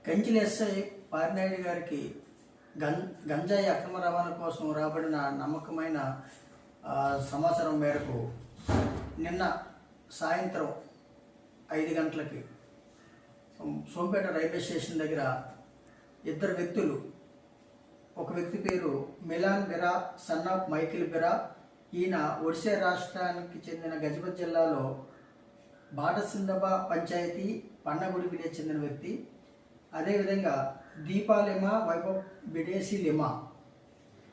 Kanchili SI Parinaidu గారికి గంజాయి అక్రమ రవాణా కోసం రాబడిన నమ్మకమైన సమాచారం మేరకు నిన్న సాయంత్రం 5 గంటలకి సోంపేట రైల్వే స్టేషన్ దగ్గర ఇద్దరు వ్యక్తులు, ఒక వ్యక్తి పేరు Milan Bera son of Michael Bera, ఈయన ఒడిశా రాష్ట్రానికి చెందిన గజపతి జిల్లాలో బాటసిందబా పంచాయతీ పన్నగుడి విలేజ్ చెందిన వ్యక్తి. అదేవిధంగా దీపా లిమా వైభవ్ బిడేసి లిమా,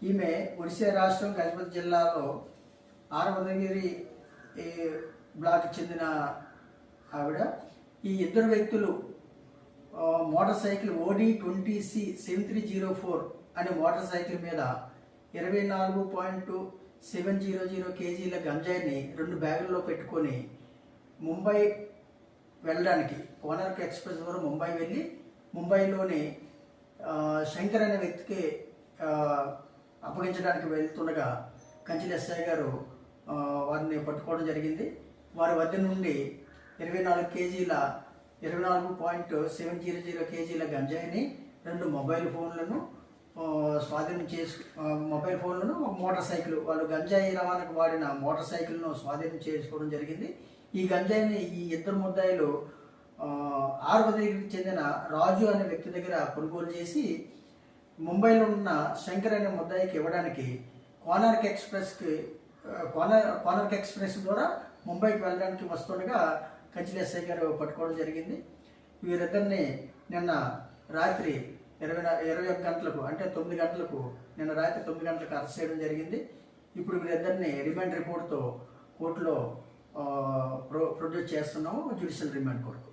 ఈమె ఒడిశా రాష్ట్రం గజపతి జిల్లాలో ఆరవదగిరి బ్లాక్ చెందిన ఆవిడ. ఈ ఇద్దరు వ్యక్తులు మోటార్ సైకిల్ OD20C 7304 అనే మోటార్ సైకిల్ మీద 24.700 కేజీల గంజాయిని 2 బ్యాగుల్లో పెట్టుకొని ముంబై వెళ్ళడానికి, కోనార్క్ ఎక్స్ప్రెస్ ద్వారా ముంబై వెళ్ళి ముంబైలోని శంకర్ అనే వ్యక్తికి అప్పగించడానికి వెళ్తుండగా కంచిలి ఎస్ఐ గారు వారిని పట్టుకోవడం జరిగింది. వారి వద్ద నుండి 24.700 కేజీల గంజాయిని, 2 మొబైల్ ఫోన్లను స్వాధీనం మొబైల్ ఫోన్లను, మోటార్ సైకిల్, వాళ్ళు గంజాయి రవాణాకు వాడిన మోటార్ సైకిల్ను స్వాధీనం చేసుకోవడం జరిగింది. ఈ గంజాయిని ఈ ఇద్దరు ముద్దాయిలు ఆరువదగిరికి చెందిన రాజు అనే వ్యక్తి దగ్గర కొనుగోలు చేసి ముంబైలో ఉన్న శంకర్ అనే ముద్దాయికి ఇవ్వడానికి కోనార్క్ ఎక్స్ప్రెస్ ద్వారా ముంబైకి వెళ్ళడానికి వస్తుండగా కంచిలి ఎస్ఐ గారు పట్టుకోవడం జరిగింది. వీరిద్దరిని నిన్న రాత్రి 21 గంటలకు, అంటే 9 గంటలకు, నిన్న రాత్రి 9 గంటలకు అరెస్ట్ చేయడం జరిగింది. ఇప్పుడు వీరిద్దరిని రిమాండ్ రిపోర్ట్తో కోర్టులో ప్రొడ్యూస్ చేస్తున్నాము, జ్యుడిషియల్ రిమాండ్ కోర్టు.